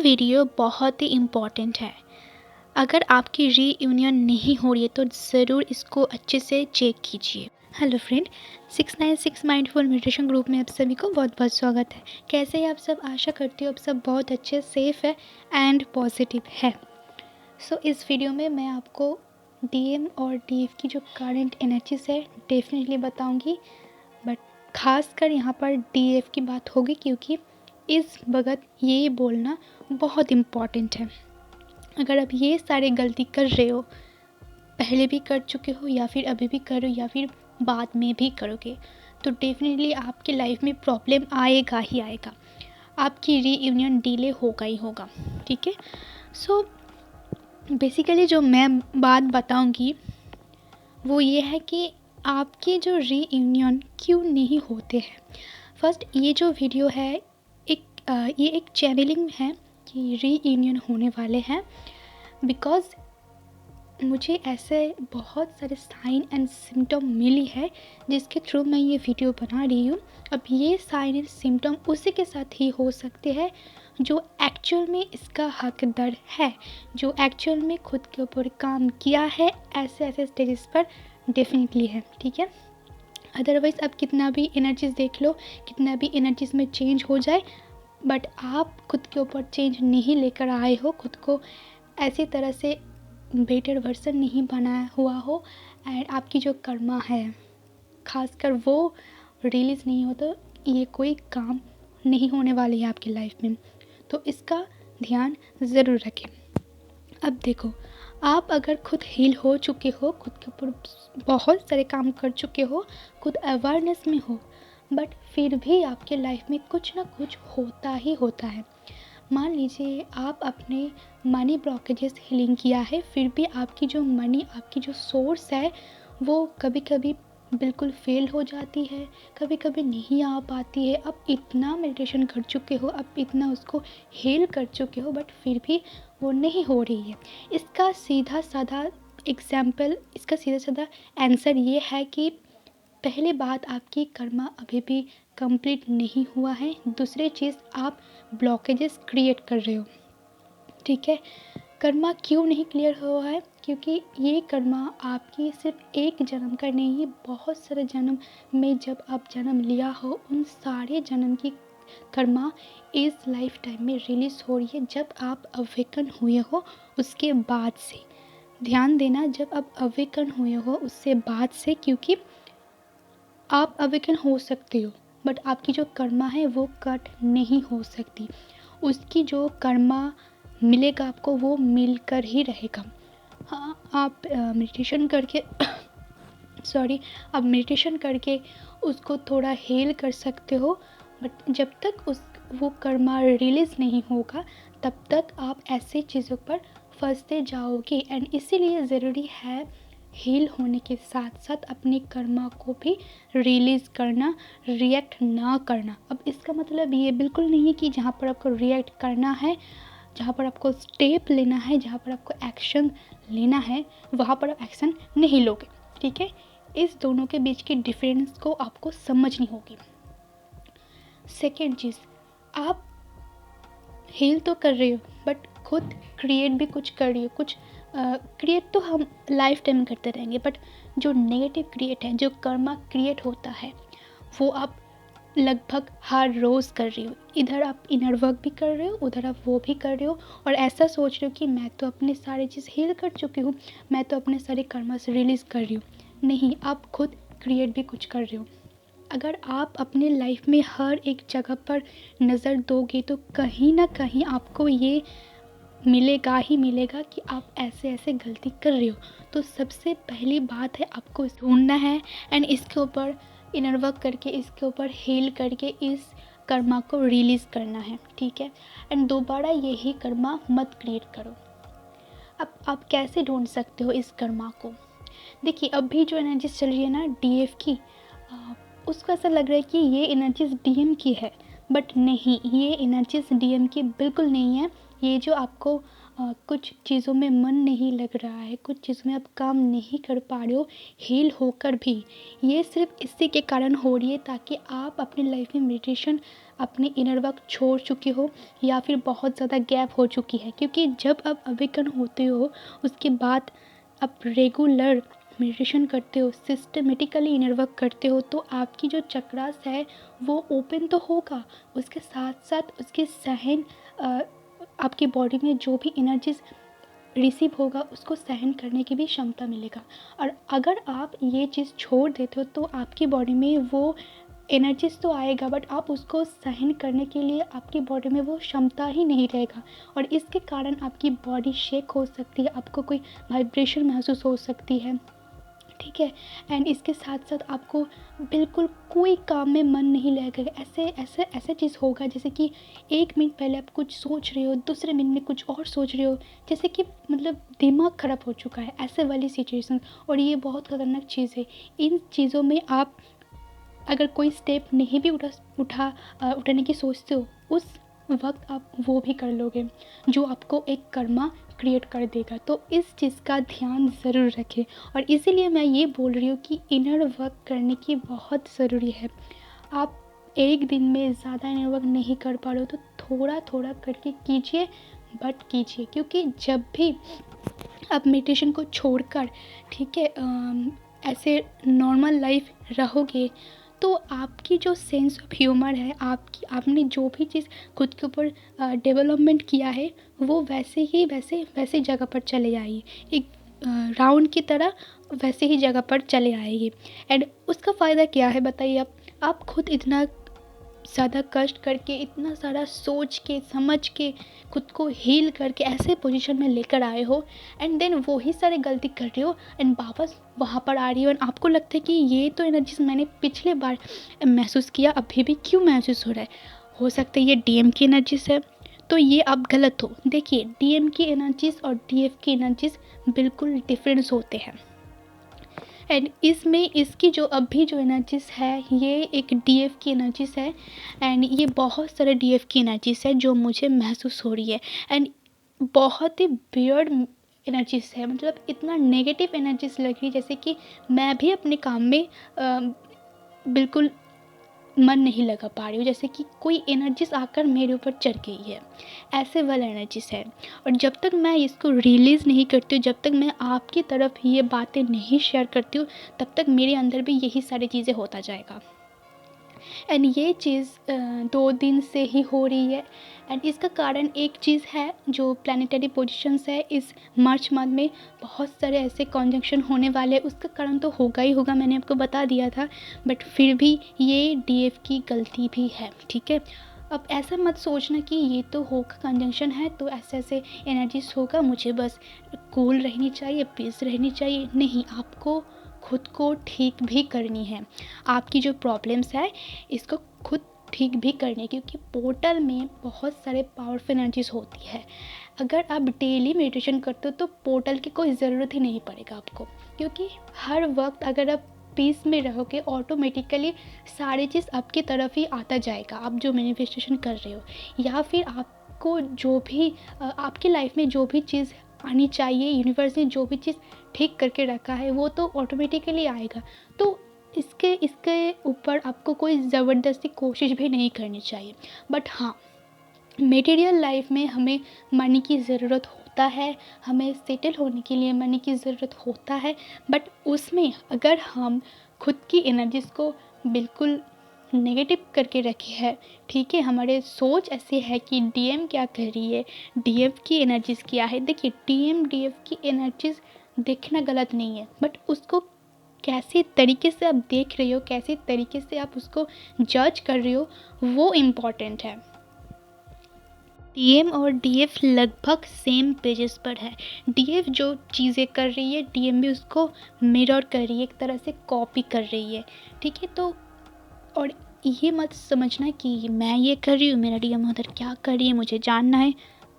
Video बहुत ही important है। अगर आपकी रीयूनियन नहीं हो रही है तो ज़रूर इसको अच्छे से चेक कीजिए। Hello friend, 696 mindful meditation group में आप सभी को बहुत बहुत स्वागत है। कैसे हैं आप सब? आशा करती हूँ आप सब बहुत अच्छे, सेफ़ है एंड पॉजिटिव है। सो इस वीडियो में मैं आपको डीएम और डीएफ की जो करंट एनर्जीज है डेफिनेटली बताऊंगी, बट खासकर यहाँ पर डीएफ की बात होगी क्योंकि इस वक्त ये बोलना बहुत इम्पॉर्टेंट है। अगर आप ये सारे गलती कर रहे हो, पहले भी कर चुके हो या फिर अभी भी करो या फिर बाद में भी करोगे, तो डेफिनेटली आपकी लाइफ में प्रॉब्लम आएगा ही आएगा। आपकी रीयूनियन डिले होगा ही होगा। ठीक है। सो बेसिकली जो मैं बात बताऊंगी वो ये है कि आपके जो रीयूनियन क्यों नहीं होते हैं। फर्स्ट, ये जो वीडियो है ये एक चैनलिंग है कि रीयूनियन होने वाले हैं, बिकॉज़ मुझे ऐसे बहुत सारे साइन एंड सिम्टम मिली है जिसके थ्रू मैं ये वीडियो बना रही हूँ। अब ये साइन एंड सिम्टम उसी के साथ ही हो सकते हैं जो एक्चुअल में इसका हकदार है, जो एक्चुअल में खुद के ऊपर काम किया है, ऐसे ऐसे स्टेजेस पर डेफिनेटली है। ठीक है। अदरवाइज़ आप कितना भी एनर्जीज देख लो, कितना भी एनर्जीज में चेंज हो जाए, बट आप खुद के ऊपर चेंज नहीं लेकर आए हो, खुद को ऐसी तरह से बेटर वर्जन नहीं बनाया हुआ हो, एंड आपकी जो कर्मा है खासकर वो रिलीज़ नहीं हो, तो ये कोई काम नहीं होने वाली है आपकी लाइफ में। तो इसका ध्यान ज़रूर रखें। अब देखो, आप अगर खुद हील हो चुके हो, खुद के ऊपर बहुत सारे काम कर चुके हो, खुद अवेयरनेस में हो, बट फिर भी आपके लाइफ में कुछ ना कुछ होता ही होता है। मान लीजिए आप अपने मनी ब्लॉकेजेस हीलिंग किया है, फिर भी आपकी जो मनी, आपकी जो सोर्स है वो कभी कभी बिल्कुल फेल हो जाती है, कभी कभी नहीं आ पाती है। आप इतना मेडिटेशन कर चुके हो, आप इतना उसको हील कर चुके हो, बट फिर भी वो नहीं हो रही है। इसका सीधा साधा एग्जाम्पल, इसका सीधा साधा आंसर ये है कि पहली बात, आपकी कर्मा अभी भी कंप्लीट नहीं हुआ है। दूसरी चीज़, आप ब्लॉकेजेस क्रिएट कर रहे हो। ठीक है। कर्मा क्यों नहीं क्लियर हुआ है? क्योंकि ये कर्मा आपकी सिर्फ एक जन्म का नहीं है, बहुत सारे जन्म में जब आप जन्म लिया हो, उन सारे जन्म की कर्मा इस लाइफ टाइम में रिलीज़ हो रही है जब आप अवेकन हुए हो उसके बाद से। ध्यान देना, जब आप अवेकन हुए हो उससे बाद से, क्योंकि आप अवेकन हो सकते हो बट आपकी जो कर्मा है वो कट नहीं हो सकती। उसकी जो कर्मा मिलेगा आपको वो मिलकर ही रहेगा। हाँ, आप मेडिटेशन करके आप मेडिटेशन करके उसको थोड़ा हील कर सकते हो, बट जब तक वो कर्मा रिलीज़ नहीं होगा तब तक आप ऐसे चीज़ों पर फंसते जाओगे। एंड इसीलिए ज़रूरी है हील होने के साथ साथ अपने कर्मा को भी रिलीज़ करना, रिएक्ट ना करना। अब इसका मतलब ये बिल्कुल नहीं है कि जहाँ पर आपको रिएक्ट करना है, जहाँ पर आपको स्टेप लेना है, जहाँ पर आपको एक्शन लेना है, वहाँ पर आप एक्शन नहीं लोगे। ठीक है। इस दोनों के बीच की डिफरेंस को आपको समझनी होगी। सेकेंड चीज़, आप हील तो कर रहे हो बट खुद क्रिएट भी कुछ कर रही हो। कुछ क्रिएट तो हम लाइफ टाइम करते रहेंगे, बट जो नेगेटिव क्रिएट है, जो कर्मा क्रिएट होता है, वो आप लगभग हर रोज़ कर रही हो। इधर आप इनर वर्क भी कर रहे हो, उधर आप वो भी कर रहे हो, और ऐसा सोच रहे हो कि मैं तो अपने सारी चीज़ हील कर चुकी हूँ, मैं तो अपने सारे कर्मा से रिलीज़ कर रही हूँ। नहीं, आप खुद क्रिएट भी कुछ कर रहे हो। अगर आप अपने लाइफ में हर एक जगह पर नज़र दोगे तो कहीं ना कहीं आपको ये मिलेगा ही मिलेगा कि आप ऐसे ऐसे गलती कर रहे हो। तो सबसे पहली बात है, आपको ढूंढना है एंड इसके ऊपर इनर वर्क करके, इसके ऊपर हील करके इस कर्मा को रिलीज़ करना है। ठीक है। एंड दोबारा यही कर्मा मत क्रिएट करो। अब आप कैसे ढूंढ सकते हो इस कर्मा को? देखिए, अभी जो एनर्जीज चल रही है ना डीएफ की, उसको ऐसा लग रहा है कि ये एनर्जीज डीएम की है, बट नहीं, ये एनर्जीज डीएम की बिल्कुल नहीं है। ये जो आपको कुछ चीज़ों में मन नहीं लग रहा है, कुछ चीज़ों में आप काम नहीं कर पा रहे हो हील होकर भी, ये सिर्फ इसी के कारण हो रही है ताकि आप अपनी लाइफ में मेडिटेशन, अपने इनर वर्क छोड़ चुके हो या फिर बहुत ज़्यादा गैप हो चुकी है। क्योंकि जब आप अवेकन होते हो उसके बाद आप रेगुलर मेडिटेशन करते हो, सिस्टमेटिकली इनर वर्क करते हो, तो आपकी जो चक्रास है वो ओपन तो होगा, उसके साथ साथ उसके सहन आपकी बॉडी में जो भी एनर्जीज रिसीव होगा उसको सहन करने की भी क्षमता मिलेगा। और अगर आप ये चीज़ छोड़ देते हो तो आपकी बॉडी में वो एनर्जीज तो आएगा बट आप उसको सहन करने के लिए आपकी बॉडी में वो क्षमता ही नहीं रहेगा, और इसके कारण आपकी बॉडी शेक हो सकती है, आपको कोई वाइब्रेशन महसूस हो सकती है, ठीक है। एंड इसके साथ साथ आपको बिल्कुल कोई काम में मन नहीं लगेगा। ऐसे ऐसे ऐसे चीज़ होगा जैसे कि 1 मिनट पहले आप कुछ सोच रहे हो, दूसरे मिनट में कुछ और सोच रहे हो, जैसे कि मतलब दिमाग ख़राब हो चुका है, ऐसे वाली सिचुएशन। और ये बहुत ख़तरनाक चीज़ है। इन चीज़ों में आप अगर कोई स्टेप नहीं भी उठाने की सोचते हो, उस वक्त आप वो भी कर लोगे जो आपको एक कर्मा क्रिएट कर देगा। तो इस चीज़ का ध्यान ज़रूर रखें, और इसीलिए मैं ये बोल रही हूँ कि इनर वर्क करने की बहुत ज़रूरी है। आप एक दिन में ज़्यादा इनर वर्क नहीं कर पा रहे हो तो थोड़ा थोड़ा करके कीजिए, बट कीजिए। क्योंकि जब भी आप मेडिटेशन को छोड़कर, ठीक है, ऐसे नॉर्मल लाइफ रहोगे तो आपकी जो सेंस ऑफ ह्यूमर है, आपकी आपने जो भी चीज़ खुद के ऊपर डेवलपमेंट किया है वो वैसे जगह पर चले आएगी, एक राउंड की तरह वैसे ही जगह पर चले आएगी। एंड उसका फ़ायदा क्या है बताइए आप खुद इतना ज़्यादा कष्ट करके, इतना सारा सोच के समझ के, खुद को हील करके ऐसे पोजीशन में लेकर आए हो, एंड देन वही सारे गलती कर रहे हो एंड वापस वहाँ पर आ रही हो, एंड आपको लगता है कि ये तो एनर्जीज मैंने पिछले बार महसूस किया, अभी भी क्यों महसूस हो रहा है। हो सकता है ये डीएम की एनर्जीज है, तो ये आप गलत हो। देखिए, डीएम की एनर्जीज और डीएफ की एनर्जीज बिल्कुल डिफरेंस होते हैं। एंड इसमें इसकी जो अभी जो एनर्जीज है ये एक डीएफ की एनर्जीज है, एंड ये बहुत सारे डीएफ की एनर्जीज है जो मुझे महसूस हो रही है। एंड बहुत ही वियर्ड एनर्जीज है, मतलब इतना नेगेटिव एनर्जीज लग रही है जैसे कि मैं भी अपने काम में बिल्कुल मन नहीं लगा पा रही हूँ, जैसे कि कोई एनर्जीज आकर मेरे ऊपर चढ़ गई है, ऐसे वाला एनर्जीज है। और जब तक मैं इसको रिलीज़ नहीं करती हूँ, जब तक मैं आपकी तरफ ये बातें नहीं शेयर करती हूँ, तब तक मेरे अंदर भी यही सारी चीज़ें होता जाएगा। एंड ये चीज़ 2 दिन से ही हो रही है। एंड इसका कारण एक चीज़ है, जो प्लानिटरी पोजीशंस है इस मार्च मंथ में बहुत सारे ऐसे कॉन्जंक्शन होने वाले हैं, उसका कारण तो होगा ही होगा, मैंने आपको बता दिया था। बट फिर भी ये डीएफ की गलती भी है, ठीक है। अब ऐसा मत सोचना कि ये तो होगा कंजंक्शन है तो ऐसे ऐसे एनर्जीज होगा, मुझे बस कूल रहनी चाहिए, पीस रहनी चाहिए। नहीं, आपको खुद को ठीक भी करनी है। आपकी जो प्रॉब्लम्स है इसको खुद ठीक भी करनी है, क्योंकि पोर्टल में बहुत सारे पावरफुल एनर्जीज होती है। अगर आप डेली मेडिटेशन करते हो तो पोर्टल की कोई ज़रूरत ही नहीं पड़ेगा आपको, क्योंकि हर वक्त अगर आप पीस में रहोगे ऑटोमेटिकली सारी चीज़ आपकी तरफ ही आता जाएगा। आप जो मैनिफेस्टेशन कर रहे हो या फिर आपको जो भी आपकी लाइफ में जो भी चीज़ आनी चाहिए, यूनिवर्स ने जो भी चीज़ ठीक करके रखा है वो तो ऑटोमेटिकली आएगा। तो इसके इसके ऊपर आपको कोई ज़बरदस्ती कोशिश भी नहीं करनी चाहिए। बट हाँ, मटेरियल लाइफ में हमें मनी की ज़रूरत होता है, हमें सेटल होने के लिए मनी की ज़रूरत होता है। बट उसमें अगर हम खुद की एनर्जीज़ को बिल्कुल नेगेटिव करके रखे है, ठीक है, हमारे सोच ऐसे है कि डीएम क्या कर रही है, डीएफ की एनर्जीज़ क्या है। देखिए, डीएम डीएफ की एनर्जीज़ देखना गलत नहीं है, बट उसको कैसे तरीके से आप देख रहे हो, कैसे तरीके से आप उसको जज कर रहे हो, वो इम्पॉर्टेंट है। डीएम और डीएफ लगभग सेम पेजेस पर है। डीएफ जो चीज़ें कर रही है डीएम भी उसको मिरर कर रही है, एक तरह से कॉपी कर रही है, ठीक है। तो और ये मत समझना कि मैं ये कर रही हूँ, मेरा डीएम उधर क्या कर रही है, मुझे जानना है।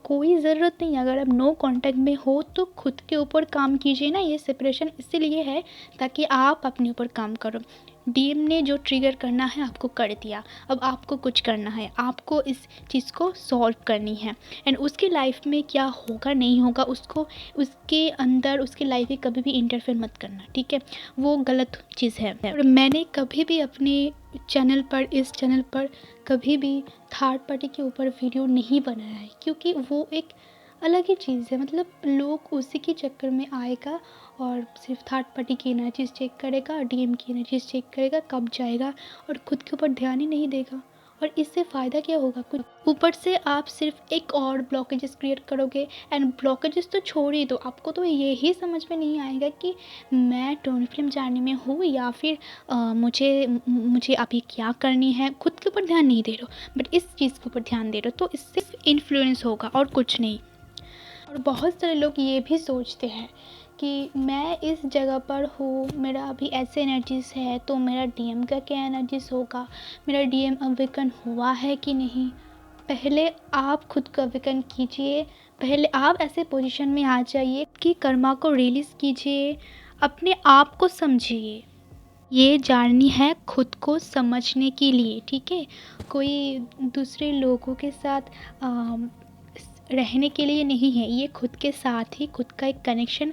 कोई ज़रूरत नहीं। अगर आप नो कांटेक्ट में हो तो खुद के ऊपर काम कीजिए ना। ये सेपरेशन इसीलिए है ताकि आप अपने ऊपर काम करो। डीएम ने जो ट्रिगर करना है आपको कर दिया, अब आपको कुछ करना है, आपको इस चीज़ को सॉल्व करनी है। एंड उसकी लाइफ में क्या होगा नहीं होगा उसको, उसके अंदर उसकी लाइफ में कभी भी इंटरफेयर मत करना, ठीक है, वो गलत चीज़ है। और मैंने कभी भी अपने चैनल पर, इस चैनल पर कभी भी थर्ड पार्टी के ऊपर वीडियो नहीं बनाया है, क्योंकि वो एक अलग ही चीज़ है। मतलब लोग उसी के चक्कर में आएगा और सिर्फ थर्ड पार्टी की एनर्जीज चेक करेगा, डीएम की एनर्जीज चेक करेगा, कब जाएगा, और खुद के ऊपर ध्यान ही नहीं देगा। और इससे फ़ायदा क्या होगा कुछ? ऊपर से आप सिर्फ एक और ब्लॉकेजेस क्रिएट करोगे। एंड ब्लॉकेजेस तो छोड़ ही दो, आपको तो यही समझ में नहीं आएगा कि मैं ट्विन फ्लेम जर्नी में हूँ या फिर मुझे अभी क्या करनी है। खुद के ऊपर ध्यान नहीं दे रहे हो, बट इस चीज़ के ऊपर ध्यान दे रहे हो, तो इससे इन्फ्लुएंस होगा और कुछ नहीं। और बहुत सारे लोग ये भी सोचते हैं कि मैं इस जगह पर हूँ, मेरा अभी ऐसे एनर्जीज है, तो मेरा डीएम का क्या एनर्जीज होगा, मेरा डीएम अवेकन हुआ है कि नहीं। पहले आप खुद को अवेकन कीजिए, पहले आप ऐसे पोजीशन में आ जाइए कि कर्मा को रिलीज़ कीजिए, अपने आप को समझिए। ये जर्नी है खुद को समझने के लिए, ठीक है, कोई दूसरे लोगों के साथ रहने के लिए नहीं है। ये खुद के साथ ही खुद का एक कनेक्शन,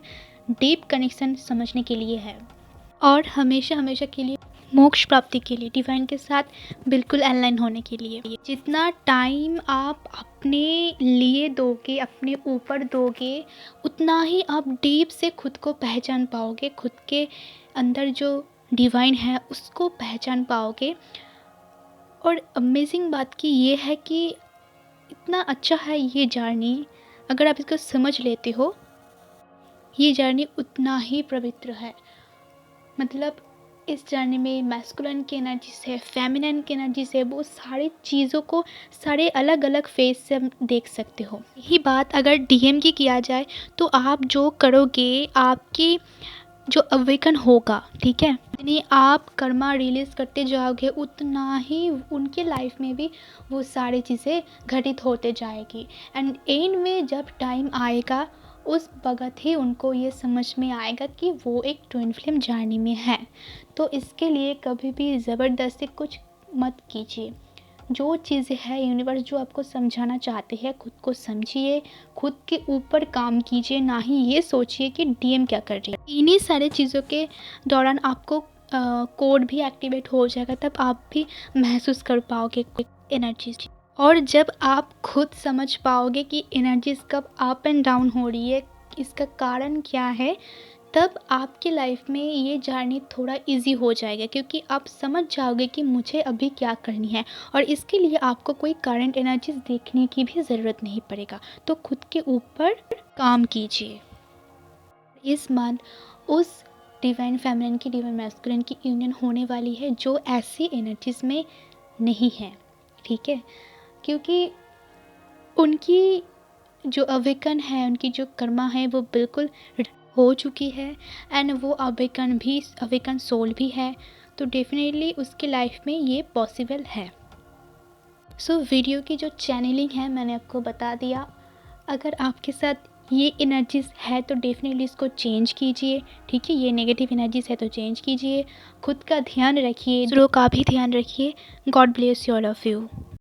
डीप कनेक्शन समझने के लिए है, और हमेशा हमेशा के लिए मोक्ष प्राप्ति के लिए, डिवाइन के साथ बिल्कुल अलाइन होने के लिए। जितना टाइम आप अपने लिए दोगे, अपने ऊपर दोगे, उतना ही आप डीप से खुद को पहचान पाओगे, खुद के अंदर जो डिवाइन है उसको पहचान पाओगे। और अमेजिंग बात की ये है कि इतना अच्छा है ये जर्नी, अगर आप इसको समझ लेते हो, ये जर्नी उतना ही पवित्र है। मतलब इस जर्नी में मैस्कुलिन की एनर्जीज है, फेमिनिन की एनर्जीज है, वो सारी चीज़ों को सारे अलग अलग फेस से हम देख सकते हो। यही बात अगर डीएम की किया जाए तो आप जो करोगे, आपकी जो अवेकन होगा, ठीक है, यानी आप कर्मा रिलीज़ करते जाओगे, उतना ही उनके लाइफ में भी वो सारी चीज़ें घटित होते जाएगी। एंड एंड में जब टाइम आएगा, उस वक्त ही उनको ये समझ में आएगा कि वो एक ट्विन फ्लेम जर्नी में है। तो इसके लिए कभी भी ज़बरदस्ती कुछ मत कीजिए। जो चीज़ें है यूनिवर्स जो आपको समझाना चाहते हैं, खुद को समझिए, खुद के ऊपर काम कीजिए, ना ही ये सोचिए कि डीएम क्या कर रही है। इन्हीं सारे चीज़ों के दौरान आपको कोड भी एक्टिवेट हो जाएगा, तब आप भी महसूस कर पाओगे एनर्जीज। और जब आप खुद समझ पाओगे कि एनर्जीज कब अप एंड डाउन हो रही है, इसका कारण क्या है, तब आपकी लाइफ में ये जर्नी थोड़ा इजी हो जाएगा, क्योंकि आप समझ जाओगे कि मुझे अभी क्या करनी है। और इसके लिए आपको कोई करंट एनर्जीज देखने की भी ज़रूरत नहीं पड़ेगा। तो खुद के ऊपर काम कीजिए। इस मंथ उस डिवाइन फेमिनिन की, डिवाइन मैस्कुलिन की यूनियन होने वाली है जो ऐसी एनर्जीज में नहीं है, ठीक है, क्योंकि उनकी जो अवेकन है, उनकी जो कर्मा है, वो बिल्कुल हो चुकी है। एंड वो अवेकन सोल भी है, तो डेफिनेटली उसके लाइफ में ये पॉसिबल है। सो वीडियो की जो चैनलिंग है मैंने आपको बता दिया। अगर आपके साथ ये एनर्जीज है तो डेफिनेटली इसको चेंज कीजिए, ठीक है, ये नेगेटिव एनर्जीज है तो चेंज कीजिए। खुद का ध्यान रखिए, दूसरों का भी ध्यान रखिए। God bless you, all of you.